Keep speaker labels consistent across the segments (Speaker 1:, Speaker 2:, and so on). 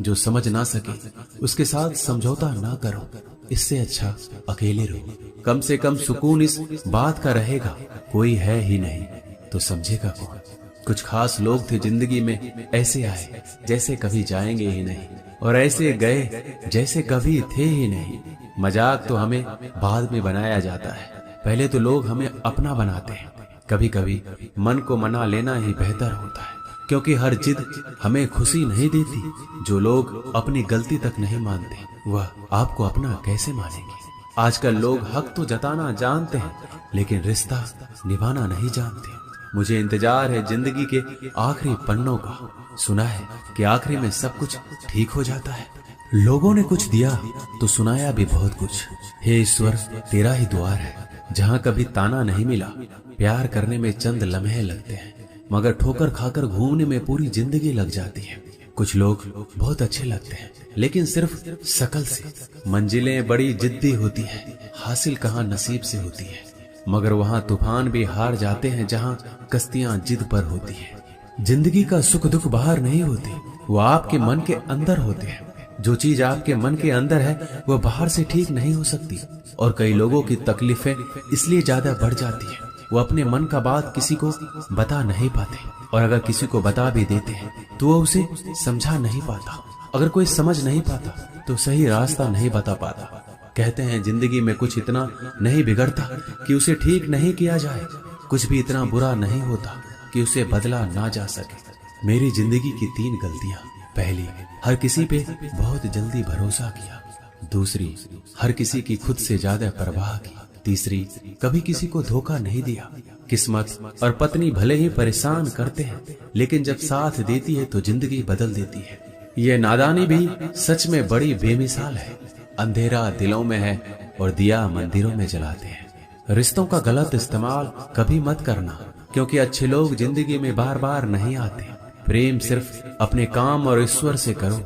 Speaker 1: जो समझ ना सके उसके साथ समझौता ना करो, इससे अच्छा अकेले रहो। कम से कम सुकून इस बात का रहेगा कोई है ही नहीं तो समझेगा कौन। कुछ खास लोग थे जिंदगी में, ऐसे आए जैसे कभी जाएंगे ही नहीं, और ऐसे गए जैसे कभी थे ही नहीं। मजाक तो हमें बाद में बनाया जाता है, पहले तो लोग हमें अपना बनाते हैं। कभी कभी मन को मना लेना ही बेहतर होता है, क्योंकि हर जिद हमें खुशी नहीं देती। जो लोग अपनी गलती तक नहीं मानते वह आपको अपना कैसे मानेंगे। आजकल लोग हक तो जताना जानते हैं, लेकिन रिश्ता निभाना नहीं जानते। मुझे इंतजार है जिंदगी के आखिरी पन्नों का। सुना है कि आखिरी में सब कुछ ठीक हो जाता है। लोगों ने कुछ दिया तो सुनाया भी बहुत कुछ। हे ईश्वर, तेरा ही द्वार है जहाँ कभी ताना नहीं मिला। प्यार करने में चंद लम्हे लगते हैं, मगर ठोकर खाकर घूमने में पूरी जिंदगी लग जाती है। कुछ लोग बहुत अच्छे लगते हैं, लेकिन सिर्फ शकल से। मंजिलें बड़ी जिद्दी होती है, हासिल कहाँ नसीब से होती है। मगर वहाँ तूफान भी हार जाते हैं जहाँ कश्तियां जिद पर होती है। जिंदगी का सुख दुख बाहर नहीं होते, वो आपके मन के अंदर होते हैं। जो चीज आपके मन के अंदर है वह बाहर से ठीक नहीं हो सकती। और कई लोगों की तकलीफें इसलिए ज्यादा बढ़ जाती है, वो अपने मन का बात किसी को बता नहीं पाते, और अगर किसी को बता भी देते हैं तो वो उसे समझा नहीं पाता। अगर कोई समझ नहीं पाता तो सही रास्ता नहीं बता पाता। कहते हैं जिंदगी में कुछ इतना नहीं बिगड़ता कि उसे ठीक नहीं किया जाए, कुछ भी इतना बुरा नहीं होता कि उसे बदला ना जा सके। मेरी जिंदगी की 3 गलतियां। पहली, हर किसी पे बहुत जल्दी भरोसा किया। दूसरी, हर किसी की खुद से ज्यादा परवाह की। तीसरी, कभी किसी को धोखा नहीं दिया। किस्मत और पत्नी भले ही परेशान करते हैं, लेकिन जब साथ देती है तो जिंदगी बदल देती है। ये नादानी भी सच में बड़ी बेमिसाल है। अंधेरा दिलों में है और दिया मंदिरों में जलाते हैं। रिश्तों का गलत इस्तेमाल कभी मत करना, क्योंकि अच्छे लोग जिंदगी में बार बार नहीं आते। प्रेम सिर्फ अपने काम और ईश्वर से करो,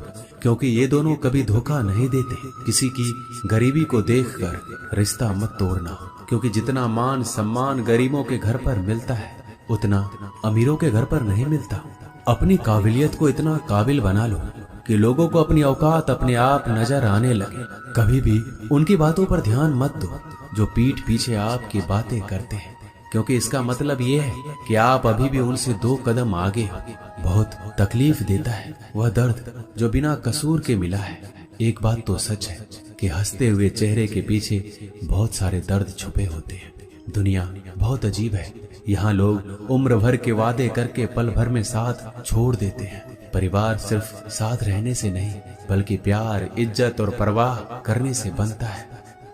Speaker 1: क्योंकि ये दोनों कभी धोखा नहीं देते। किसी की गरीबी को देखकर रिश्ता मत तोड़ना, क्योंकि जितना मान सम्मान गरीबों के घर पर मिलता है उतना अमीरों के घर पर नहीं मिलता। अपनी काबिलियत को इतना काबिल बना लो कि लोगों को अपनी औकात अपने आप नजर आने लगे। कभी भी उनकी बातों पर ध्यान मत दो जो पीठ पीछे आपकी बातें करते हैं, क्योंकि इसका मतलब ये है कि आप अभी भी उनसे 2 कदम आगे हो। बहुत तकलीफ देता है वह दर्द जो बिना कसूर के मिला है। एक बात तो सच है कि हंसते हुए चेहरे के पीछे बहुत सारे दर्द छुपे होते हैं। दुनिया बहुत अजीब है, यहाँ लोग उम्र भर के वादे करके पल भर में साथ छोड़ देते हैं। परिवार सिर्फ साथ रहने से नहीं, बल्कि प्यार, इज्जत और परवाह करने से बनता है।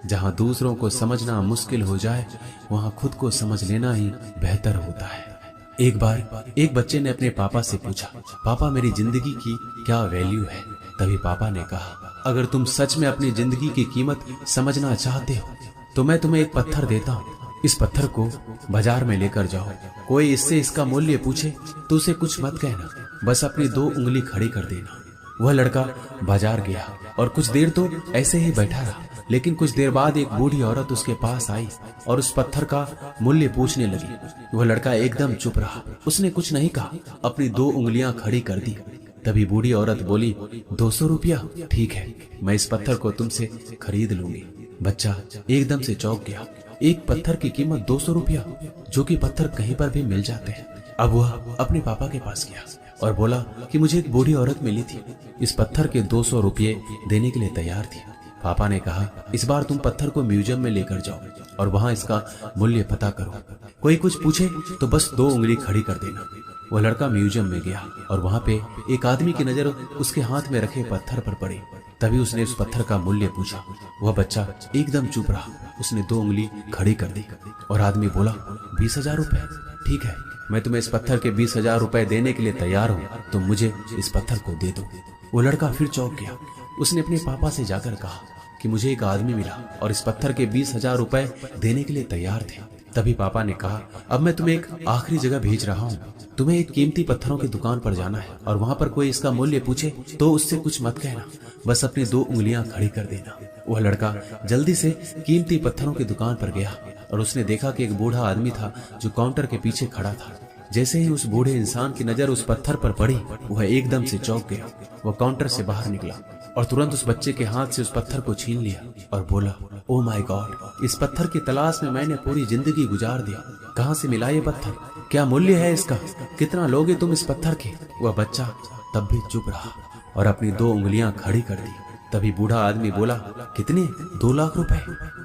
Speaker 1: जहाँ दूसरों को समझना मुश्किल हो जाए, वहाँ खुद को समझ लेना ही बेहतर होता है। एक बार एक बच्चे ने अपने पापा से पूछा, पापा मेरी जिंदगी की क्या वैल्यू है? तभी पापा ने कहा, अगर तुम सच में अपनी जिंदगी की कीमत समझना चाहते हो तो मैं तुम्हें एक पत्थर देता हूँ। इस पत्थर को बाजार में लेकर जाओ, कोई इससे इसका मूल्य पूछे तो उसे कुछ मत कहना, बस अपनी 2 उंगली खड़ी कर देना। वह लड़का बाजार गया और कुछ देर तो ऐसे ही बैठा रहा, लेकिन कुछ देर बाद एक बूढ़ी औरत उसके पास आई और उस पत्थर का मूल्य पूछने लगी। वह लड़का एकदम चुप रहा, उसने कुछ नहीं कहा, अपनी 2 उंगलियां खड़ी कर दी। तभी बूढ़ी औरत बोली, 200 रुपया? ठीक है, मैं इस पत्थर को तुमसे खरीद लूंगी। बच्चा एकदम से चौंक गया। एक पत्थर की कीमत 200 रुपया, जो कि पत्थर कहीं पर भी मिल जाते हैं। अब वह अपने पापा के पास गया और बोला कि मुझे एक बूढ़ी औरत मिली थी, इस पत्थर के 200 रुपये देने के लिए तैयार थी। पापा ने कहा, इस बार तुम पत्थर को म्यूजियम में लेकर जाओ और वहां इसका मूल्य पता करो। कोई कुछ पूछे तो बस 2 उंगली खड़ी कर देना। वह लड़का म्यूजियम में गया और वहां पे एक आदमी की नजर उसके हाथ में रखे पत्थर पर पड़ी। तभी उसने उस पत्थर का मूल्य पूछा। वह बच्चा एकदम चुप रहा, उसने 2 उंगली खड़ी कर दी और आदमी बोला, 20,000 रुपए? ठीक है, मैं तुम्हें इस पत्थर के 20,000 रुपए देने के लिए तैयार हूँ, तुम मुझे इस पत्थर को दे दो। वो लड़का फिर चौंक गया। उसने अपने पापा से जाकर कहा कि मुझे एक आदमी मिला और इस पत्थर के 20,000 रुपए देने के लिए तैयार थे। तभी पापा ने कहा, अब मैं तुम्हें एक आखिरी जगह भेज रहा हूँ, तुम्हें एक कीमती पत्थरों की दुकान पर जाना है और वहाँ पर कोई इसका मूल्य पूछे तो उससे कुछ मत कहना, बस अपनी 2 उंगलियां खड़ी कर देना। वह लड़का जल्दी से कीमती पत्थरों की दुकान पर गया और उसने देखा कि एक बूढ़ा आदमी था जो काउंटर के पीछे खड़ा था। जैसे ही उस बूढ़े इंसान की नजर उस पत्थर पर पड़ी, वह एकदम से चौंक गया। वह काउंटर से बाहर निकला और तुरंत उस बच्चे के हाथ से उस पत्थर को छीन लिया और बोला, ओ माय गॉड, इस पत्थर की तलाश में मैंने पूरी जिंदगी गुजार दी। कहाँ से मिला ये पत्थर? क्या मूल्य है इसका? कितना लोगे तुम इस पत्थर के? वह बच्चा तब भी चुप रहा और अपनी 2 उंगलियां खड़ी कर दी। तभी बूढ़ा आदमी बोला, कितने? 2 लाख रुपए?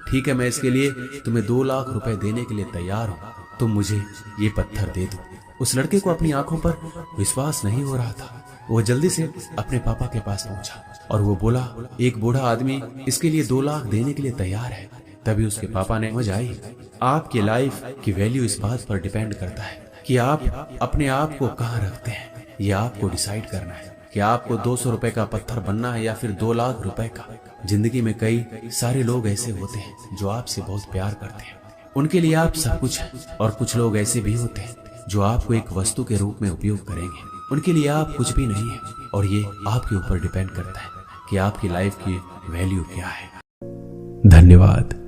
Speaker 1: ठीक है, मैं इसके लिए तुम्हें 2 लाख रुपए देने के लिए तैयार हूँ, तुम मुझे ये पत्थर दे दो। उस लड़के को अपनी आंखों पर विश्वास नहीं हो रहा था। वो जल्दी से अपने पापा के पास पहुंचा और वो बोला, एक बूढ़ा आदमी इसके लिए 2 लाख देने के लिए तैयार है। तभी उसके पापा ने समझ आई, आपकी लाइफ की वैल्यू इस बात पर डिपेंड करता है कि आप अपने आप को कहाँ रखते हैं। ये आपको डिसाइड करना है कि आपको 200 रुपए का पत्थर बनना है या फिर 2 लाख रुपए का। जिंदगी में कई सारे लोग ऐसे होते हैं जो आपसे बहुत प्यार करते हैं, उनके लिए आप सब कुछ है, और कुछ लोग ऐसे भी होते हैं जो आपको एक वस्तु के रूप में उपयोग करेंगे, उनके लिए आप कुछ भी नहीं है। और ये आपके ऊपर डिपेंड करता है कि आपकी लाइफ की वैल्यू क्या है। धन्यवाद।